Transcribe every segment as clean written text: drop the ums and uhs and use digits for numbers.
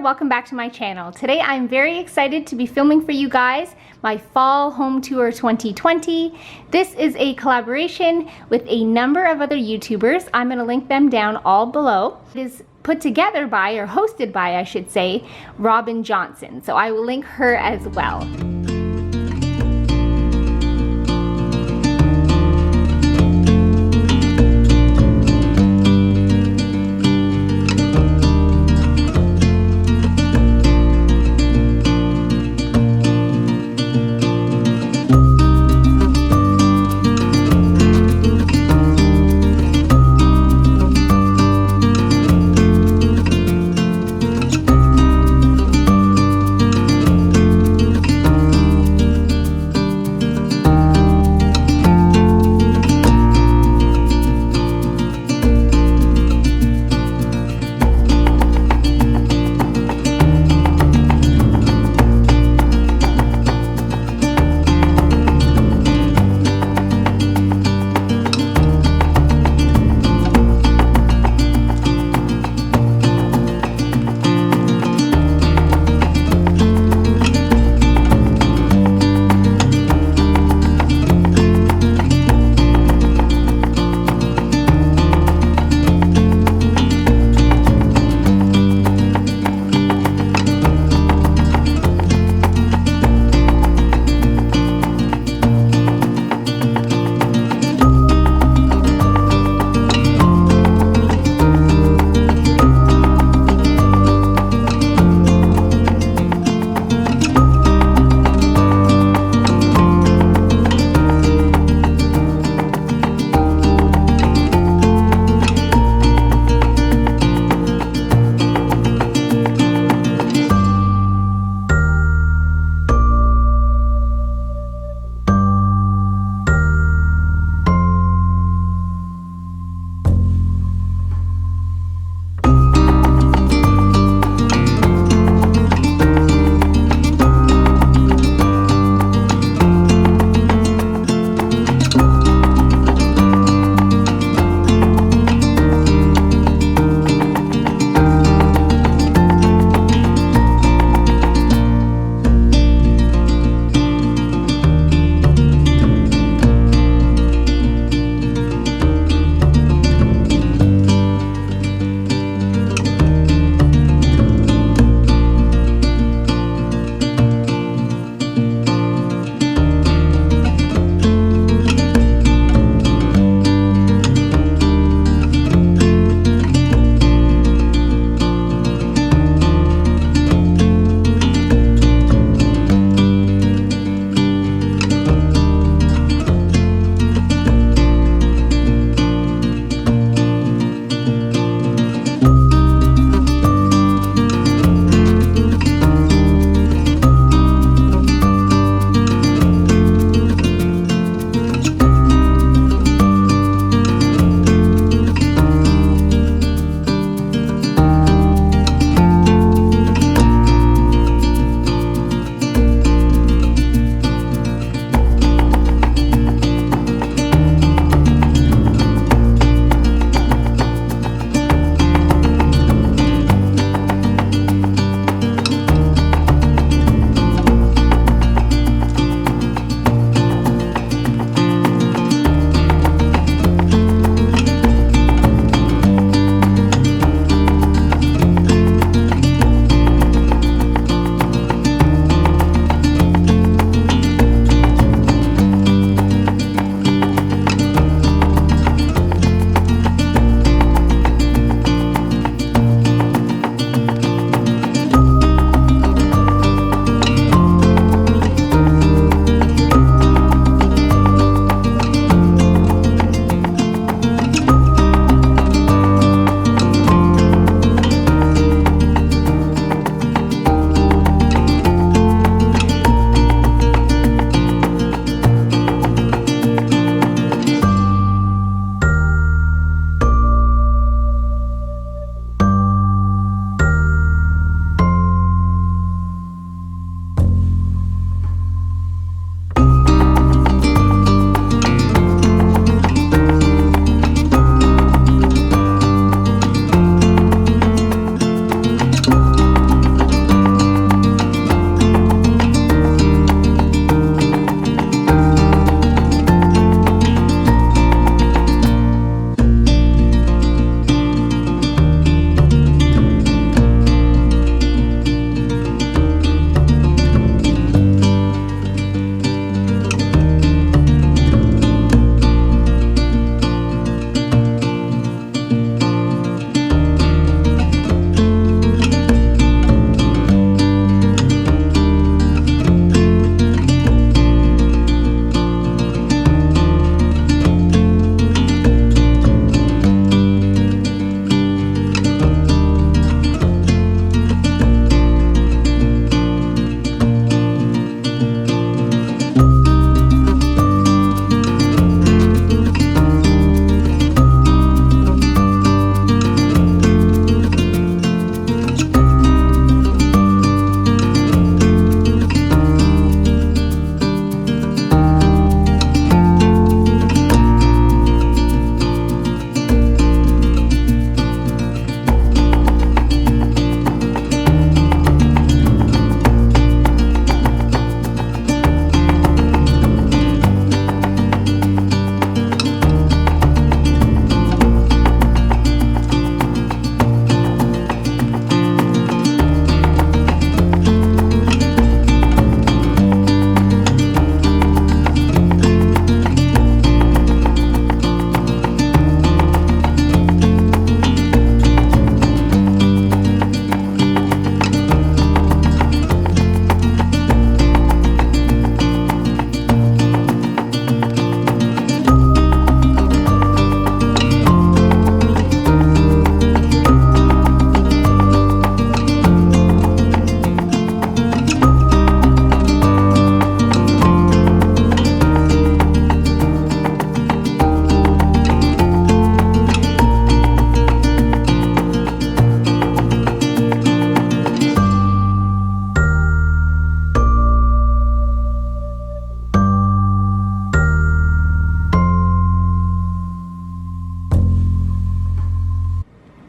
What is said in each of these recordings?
welcome back to my channel. Today I'm very excited to be filming for you guys my Fall Home Tour 2020. This is a collaboration with a number of other YouTubers. I'm going to link them down all below. It is put together by, or hosted by I should say, Robin Johnson. So I will link her as well.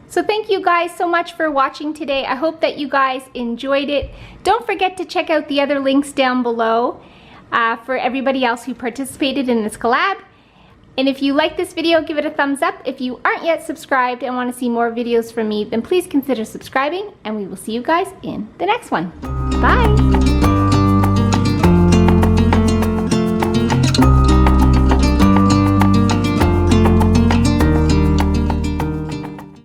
So thank you guys so much for watching today. I hope that you guys enjoyed it. Don't forget to check out the other links down below for everybody else who participated in this collab. And if you like this video, give it a thumbs up. If you aren't yet subscribed and want to see more videos from me, then please consider subscribing, and we will see you guys in the next one. Bye!